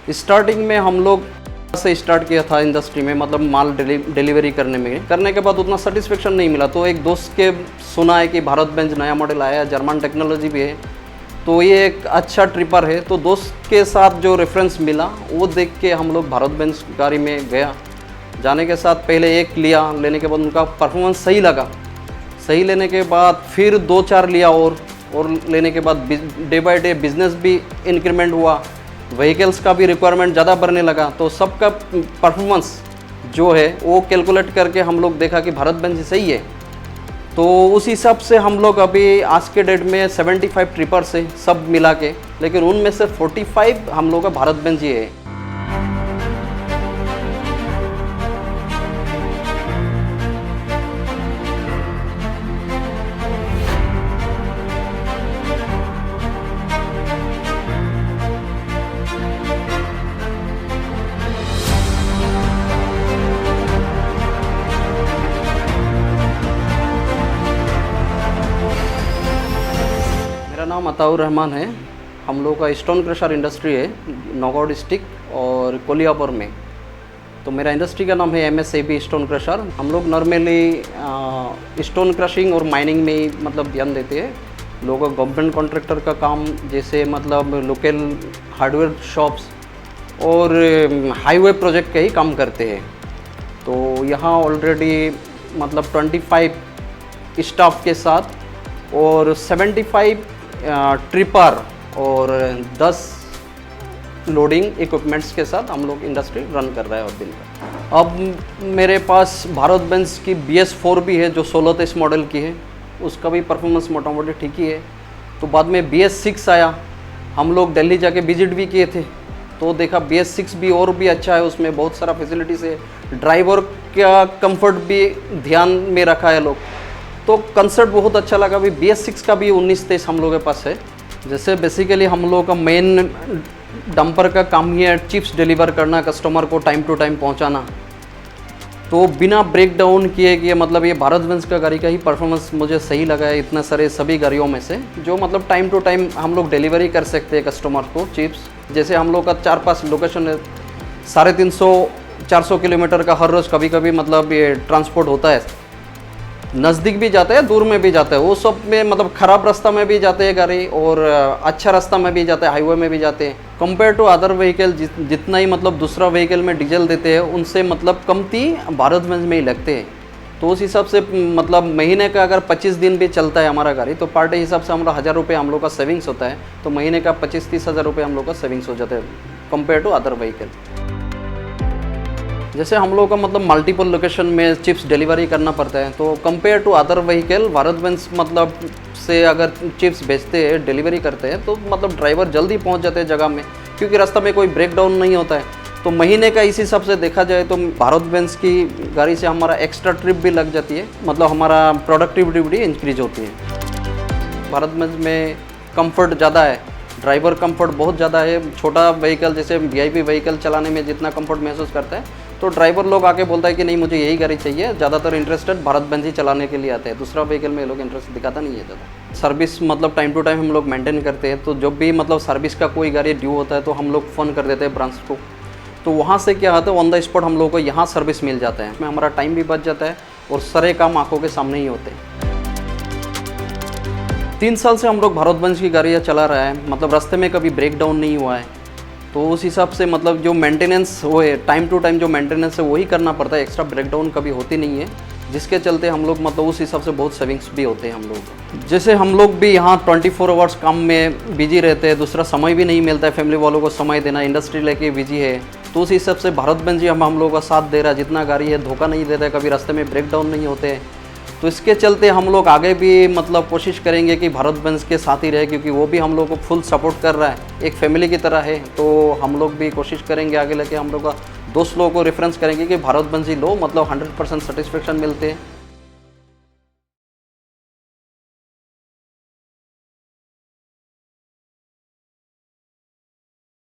Starting में हम लोग से स्टार्ट किया था इंडस्ट्री में, मतलब माल डिलीवरी करने के बाद उतना सेटिस्फेक्शन नहीं मिला। तो एक दोस्त के सुना है कि भारत बेंज नया मॉडल आया है, जर्मन टेक्नोलॉजी भी है, तो ये एक अच्छा ट्रिपर है। तो दोस्त के साथ जो रेफरेंस मिला वो देख के हम लोग भारत बेंज गाड़ी में गया। जाने के साथ पहले एक लिया, लेने के बाद उनका परफॉर्मेंस सही लगा। सही लेने के बाद फिर 2-4 लिया और लेने के बाद डे बाय डे बिजनेस भी इंक्रीमेंट हुआ, व्हीकल्स का भी रिक्वायरमेंट ज़्यादा बढ़ने लगा। तो सबका परफॉर्मेंस जो है वो कैलकुलेट करके हम लोग देखा कि भारत बेंज सही है। तो उस हिसाब से हम लोग अभी आज के डेट में 75 ट्रिपर्स है सब मिला के, लेकिन उनमें से 45 हम लोग का भारत बेंज ही है। मेरा नाम अताउर रहमान है। हम लोग का स्टोन क्रशर इंडस्ट्री है नौगांव डिस्ट्रिक्ट और कोलियापुर में। तो मेरा इंडस्ट्री का नाम है MSAB स्टोन क्रशर। हम लोग नॉर्मली स्टोन क्रशिंग और माइनिंग में ही मतलब ध्यान देते हैं। लोग गवर्नमेंट कॉन्ट्रैक्टर का काम, जैसे मतलब लोकल हार्डवेयर शॉप्स और हाईवे प्रोजेक्ट का ही काम करते हैं। तो यहाँ ऑलरेडी मतलब 25 स्टाफ के साथ और 75 ट्रिपर और 10 लोडिंग इक्विपमेंट्स के साथ हम लोग इंडस्ट्री रन कर रहे हैं और दिन का। अब मेरे पास भारत बेंज की BS4 भी है जो 1623 मॉडल की है, उसका भी परफॉर्मेंस मोटा मोटी ठीक ही है। तो बाद में BS6 आया, हम लोग दिल्ली जाके विजिट भी किए थे, तो देखा BS6 भी और भी अच्छा है, उसमें बहुत सारा फैसिलिटीज़ है, ड्राइवर का कंफर्ट भी ध्यान में रखा है लोग। तो कंसेप्ट बहुत अच्छा लगा। अभी BS6 का भी 1923 हम लोगों के पास है। जैसे बेसिकली हम लोगों का मेन डंपर का काम ही है चिप्स डिलीवर करना, कस्टमर को टाइम टू टाइम पहुंचाना। तो बिना ब्रेक डाउन किए मतलब ये भारत बेंज का गाड़ी का ही परफॉर्मेंस मुझे सही लगा है इतने सारे सभी गाड़ियों में से, जो मतलब टाइम टू टाइम हम लोग डिलीवरी कर सकते हैं कस्टमर को चिप्स। जैसे हम लोग का 4-5 लोकेशन है, 350-400 किलोमीटर का हर रोज़ कभी कभी मतलब ये ट्रांसपोर्ट होता है। नज़दीक भी जाता है, दूर में भी जाता है, वो सब में मतलब ख़राब रास्ता में भी जाते हैं गाड़ी और अच्छा रास्ता में भी जाते हैं, हाईवे में भी जाते हैं। कंपेयर टू अदर व्हीकल जितना ही मतलब दूसरा व्हीकल में डीजल देते हैं उनसे मतलब कमती भारत बेंज में ही लगते हैं। तो उस हिसाब से मतलब महीने का अगर 25 दिन भी चलता है हमारा गाड़ी, तो पर डे हिसाब से हमारा 1000 रुपये हम लोग का सेविंग्स होता है। तो महीने का 25-30 हज़ार रुपये हम लोग का सेविंग्स हो जाता है कंपेयर टू अदर व्हीकल। जैसे हम लोग का मतलब मल्टीपल लोकेशन में चिप्स डिलीवरी करना पड़ता है, तो compare to other vehicle Bharat Benz मतलब से अगर चिप्स भेजते हैं, डिलीवरी करते हैं, तो मतलब ड्राइवर जल्दी पहुंच जाते हैं जगह में, क्योंकि रास्ता में कोई ब्रेक डाउन नहीं होता है। तो महीने का इस हिसाब से देखा जाए तो भारत बेंज की गाड़ी से हमारा एक्स्ट्रा ट्रिप भी लग जाती है, मतलब हमारा प्रोडक्टिविटी भी इंक्रीज होती है। भारत बेंज में कंफर्ट ज़्यादा है, ड्राइवर कंफर्ट बहुत ज़्यादा है। छोटा व्हीकल जैसे VIP व्हीकल चलाने में जितना कंफर्ट महसूस करता है, तो ड्राइवर लोग आके बोलता है कि नहीं मुझे यही गाड़ी चाहिए। ज़्यादातर इंटरेस्टेड भारत बेंज ही चलाने के लिए आते हैं, दूसरा व्हीकल में लोग इंटरेस्ट दिखाता नहीं है ज़्यादा। सर्विस मतलब टाइम टू टाइम हम लोग मेंटेन करते हैं। तो जब भी मतलब सर्विस का कोई गाड़ी ड्यू होता है तो हम लोग फ़ोन कर देते हैं ब्रांच को, तो वहाँ से क्या होता है ऑन द स्पॉट हम लोग को यहाँ सर्विस मिल जाता है। इसमें हमारा टाइम भी बच जाता है और सारे काम आँखों के सामने ही होते हैं। 3 साल से हम लोग भारत बेंज की गाड़ियाँ चला रहा है, मतलब रास्ते में कभी ब्रेक डाउन नहीं हुआ है। तो उस हिसाब से मतलब जो मेंटेनेंस वो है टाइम टू टाइम जो मेंटेनेंस है वही करना पड़ता है, एक्स्ट्रा ब्रेक डाउन कभी होती नहीं है, जिसके चलते हम लोग मतलब उस हिसाब से बहुत सेविंग्स भी होते हैं हम लोग। जैसे हम लोग भी यहाँ 24 आवर्स काम में बिजी रहते हैं, दूसरा समय भी नहीं मिलता है फैमिली वालों को समय देना, इंडस्ट्री लेके बिजी है। तो उस हिसाब से भारत बेंज ही हम लोगों का साथ दे रहा है। जितना गाड़ी है धोखा नहीं देता है, कभी रास्ते में ब्रेक डाउन नहीं होते हैं। तो इसके चलते हम लोग आगे भी मतलब कोशिश करेंगे कि भारत बेंज के साथ ही रहे, क्योंकि वो भी हम लोग को फुल सपोर्ट कर रहा है, एक फैमिली की तरह है। तो हम लोग भी कोशिश करेंगे आगे लेके हम लोग का दोस्त लोगों को रेफरेंस करेंगे कि भारत बेंज ही लो, मतलब 100% सेटिस्फेक्शन मिलते हैं।